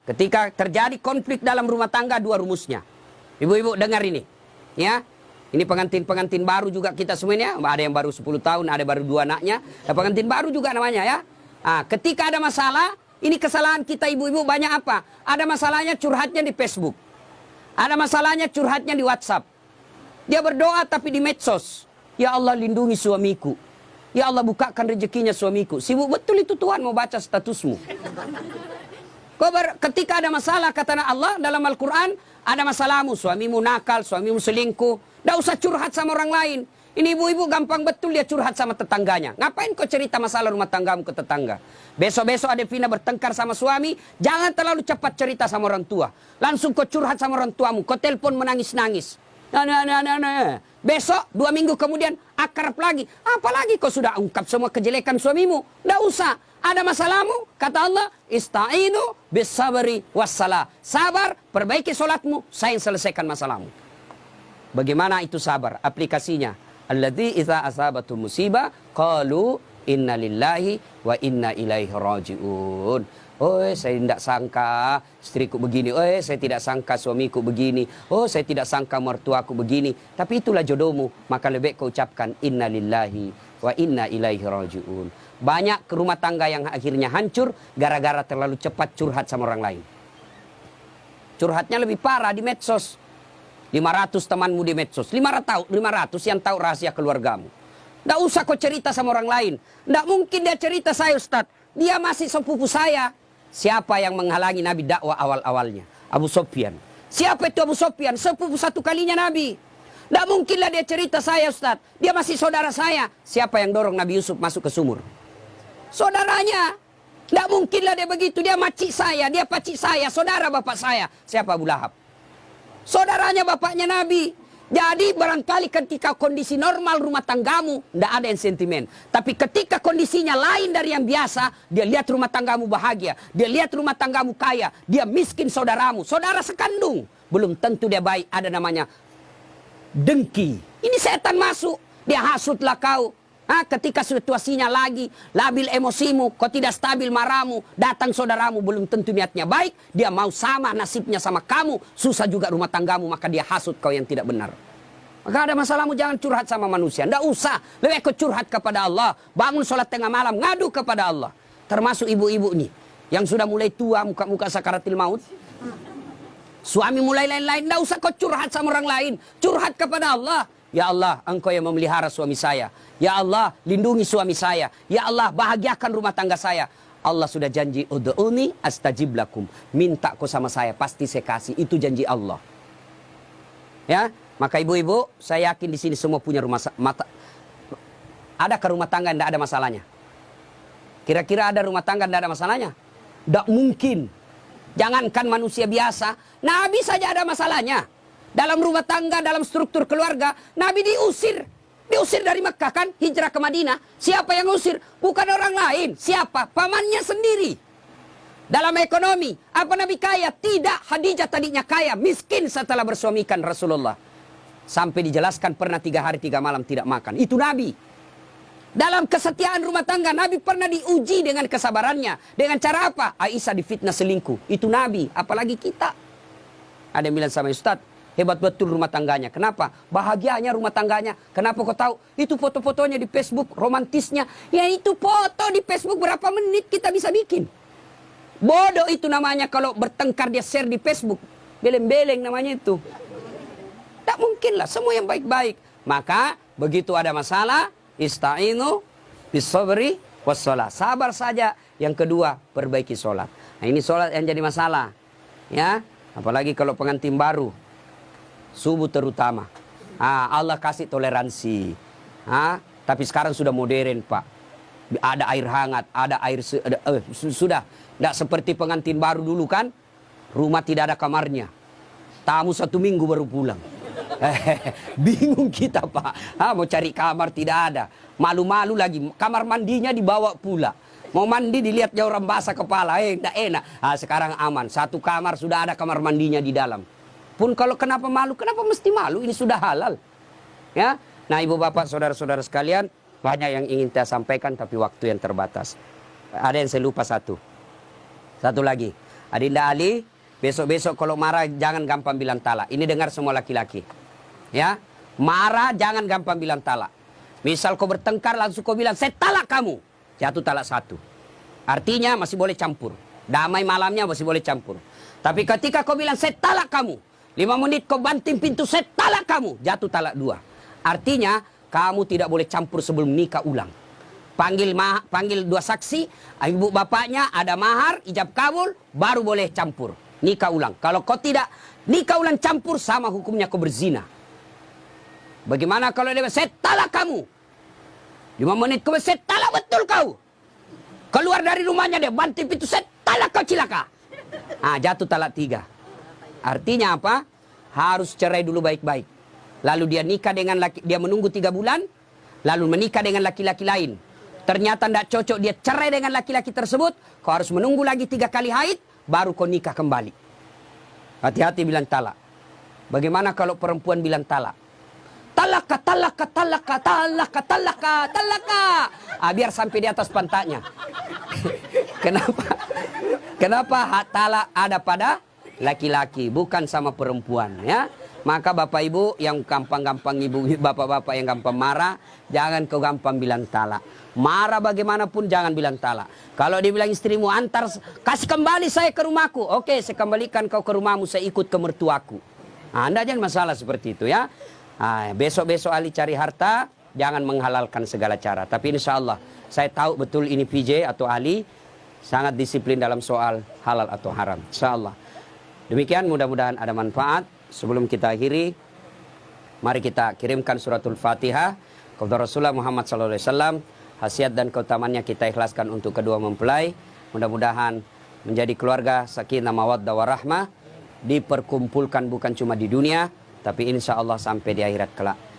Ketika terjadi konflik dalam rumah tangga, dua rumusnya. Ibu-ibu dengar ini. Ya, ini pengantin-pengantin baru juga kita semuanya. Ada yang baru 10 tahun, ada baru 2 anaknya. Ada pengantin baru juga namanya ya. Nah, ketika ada masalah, ini kesalahan kita ibu-ibu banyak apa? Ada masalahnya curhatnya di Facebook. Ada masalahnya curhatnya di WhatsApp. Dia berdoa tapi di medsos. Ya Allah lindungi suamiku. Ya Allah bukakan rezekinya suamiku. Sibuk betul itu Tuhan mau baca statusmu. Ketika ada masalah kata Allah dalam Al-Quran, ada masalahmu, suamimu nakal, suamimu selingkuh, tidak usah curhat sama orang lain. Ini ibu-ibu gampang betul dia curhat sama tetangganya. Ngapain kau cerita masalah rumah tanggamu ke tetangga? Besok-besok ada Vina bertengkar sama suami, jangan terlalu cepat cerita sama orang tua. Langsung kau curhat sama orang tuamu, kau telepon menangis-nangis. Nah. Besok 2 minggu kemudian akrab lagi. Apalagi kau sudah ungkap semua kejelekan suamimu. Tidak usah. Ada masalahmu, kata Allah, ista'inu bisabri wassalah. Sabar, perbaiki solatmu, saya yang selesaikan masalahmu. Bagaimana itu sabar? Aplikasinya. Alladzi idza asabatu musibah qalu inna lillahi wa inna ilaihi rajiun. Oh, saya tidak sangka istriku begini. Oh, saya tidak sangka suamiku begini. Oh, saya tidak sangka mertuaku begini. Tapi itulah jodohmu. Maka lebih kau ucapkan inna lillahi wa inna ilaihi rajiun. Banyak rumah tangga yang akhirnya hancur gara-gara terlalu cepat curhat sama orang lain. Curhatnya lebih parah di medsos. 500 temanmu di medsos. 500 yang tahu rahasia keluargamu. Tidak usah kau cerita sama orang lain. Tidak mungkin dia cerita saya Ustaz. Dia masih sepupu saya. Siapa yang menghalangi Nabi dakwah awal-awalnya? Abu Sufyan. Siapa itu Abu Sufyan? Sepupu satu kalinya Nabi. Tidak mungkinlah dia cerita saya Ustaz. Dia masih saudara saya. Siapa yang dorong Nabi Yusuf masuk ke sumur? Saudaranya. Tidak mungkinlah dia begitu. Dia makcik saya, dia pacik saya, saudara bapak saya. Siapa Abu Lahab? Saudaranya bapaknya Nabi. Jadi barangkali ketika kondisi normal rumah tanggamu, tidak ada yang sentimen. Tapi ketika kondisinya lain dari yang biasa, dia lihat rumah tanggamu bahagia. Dia lihat rumah tanggamu kaya. Dia miskin saudaramu. Saudara sekandung. Belum tentu dia baik. Ada namanya dengki. Ini setan masuk. Dia hasutlah kau. Ketika situasinya lagi labil emosimu, kau tidak stabil marahmu, datang saudaramu belum tentu niatnya baik, dia mau sama nasibnya sama kamu, susah juga rumah tanggamu, maka dia hasut kau yang tidak benar. Maka ada masalahmu jangan curhat sama manusia, tidak usah, lebih kau curhat kepada Allah, bangun sholat tengah malam, ngadu kepada Allah. Termasuk ibu-ibu nih, yang sudah mulai tua, muka-muka sakaratil maut, suami mulai lain-lain, tidak usah kau curhat sama orang lain, curhat kepada Allah. Ya Allah, Engkau yang memelihara suami saya. Ya Allah, lindungi suami saya. Ya Allah, bahagiakan rumah tangga saya. Allah sudah janji, ud'uni astajib lakum. Minta kau sama saya, pasti saya kasih. Itu janji Allah. Ya, maka ibu-ibu, saya yakin di sini semua punya ada ke rumah tangga tidak ada masalahnya? Kira-kira ada rumah tangga tidak ada masalahnya? Tidak mungkin. Jangankan manusia biasa, Nabi saja ada masalahnya. Dalam rumah tangga, dalam struktur keluarga, Nabi diusir. Diusir dari Mekah kan, hijrah ke Madinah. Siapa yang usir? Bukan orang lain. Siapa? Pamannya sendiri. Dalam ekonomi, apa Nabi kaya? Tidak, Khadijah tadinya kaya, miskin setelah bersuamikan Rasulullah. Sampai dijelaskan pernah 3 hari 3 malam tidak makan. Itu Nabi. Dalam kesetiaan rumah tangga, Nabi pernah diuji dengan kesabarannya. Dengan cara apa? Aisyah difitnah selingkuh. Itu Nabi, apalagi kita. Ada yang bilang sama Ustaz, hebat betul rumah tangganya. Kenapa? Bahagianya rumah tangganya. Kenapa kau tahu? Itu foto-fotonya di Facebook, romantisnya. Ya itu foto di Facebook berapa menit kita bisa bikin. Bodoh itu namanya kalau bertengkar dia share di Facebook. Beleng-beleng namanya itu. Tak mungkin lah, semua yang baik-baik. Maka begitu ada masalah, ista'inu bisabri wassalah. Sabar saja. Yang kedua, perbaiki sholat. Nah ini sholat yang jadi masalah. Ya, apalagi kalau pengantin baru. Subuh terutama. Allah kasih toleransi. Tapi sekarang sudah modern Pak. Ada air hangat, ada air sudah. Tidak seperti pengantin baru dulu kan. Rumah tidak ada kamarnya. Tamu 1 minggu baru pulang. Bingung kita Pak. Mau cari kamar tidak ada. Malu-malu lagi. Kamar mandinya dibawa pula. Mau mandi dilihat jauh orang basah kepala. Tidak enak. Sekarang aman. 1 kamar sudah ada kamar mandinya di dalam. Pun kalau kenapa malu, kenapa mesti malu? Ini sudah halal. Ya. Nah, ibu bapak, saudara-saudara sekalian, banyak yang ingin saya sampaikan tapi waktu yang terbatas. Ada yang saya lupa satu. Satu lagi. Adinda Ali, besok-besok kalau marah jangan gampang bilang talak. Ini dengar semua laki-laki. Ya, marah jangan gampang bilang talak. Misal kau bertengkar langsung kau bilang, saya talak kamu. Jatuh talak 1. Artinya masih boleh campur. Damai malamnya masih boleh campur. Tapi ketika kau bilang, saya talak kamu. 5 menit kau banting pintu, saya talak kamu. Jatuh talak 2. Artinya, kamu tidak boleh campur sebelum nikah ulang. Panggil 2 saksi, ibu bapaknya, ada mahar, ijab kabul, baru boleh campur. Nikah ulang. Kalau kau tidak nikah ulang campur, sama hukumnya kau berzina. Bagaimana kalau dia saya talak kamu? 5 menit kemudian, saya talak betul kau. Keluar dari rumahnya dia, banting pintu, saya talak kau cilaka. Jatuh talak 3. Artinya apa? Harus cerai dulu baik-baik. Lalu dia nikah dengan dia menunggu 3 bulan, lalu menikah dengan laki-laki lain. Ternyata tidak cocok, dia cerai dengan laki-laki tersebut, kau harus menunggu lagi 3 kali haid, baru kau nikah kembali. Hati-hati bilang talak. Bagaimana kalau perempuan bilang talak? Talaka, talaka, talaka, talaka, talaka, talaka. Biar sampai di atas pantatnya. Kenapa? Kenapa hak talak ada pada laki-laki, bukan sama perempuan, ya? Maka bapak ibu yang gampang-gampang, ibu bapak-bapak yang gampang marah, jangan kau gampang bilang talak. Marah bagaimanapun jangan bilang talak. Kalau dibilang istrimu, kasih kembali saya ke rumahku. Oke, saya kembalikan kau ke rumahmu, saya ikut ke mertuaku. Anda jangan masalah seperti itu, ya. Besok-besok Ali cari harta, jangan menghalalkan segala cara. Tapi insya Allah, saya tahu betul ini PJ atau Ali sangat disiplin dalam soal halal atau haram. Insya Allah. Demikian, mudah-mudahan ada manfaat. Sebelum kita akhiri, mari kita kirimkan suratul Fatihah kepada Rasulullah Muhammad SAW. Khasiat dan keutamannya kita ikhlaskan untuk kedua mempelai. Mudah-mudahan menjadi keluarga sakinah mawaddah warahmah, diperkumpulkan bukan cuma di dunia, tapi insya Allah sampai di akhirat kelak.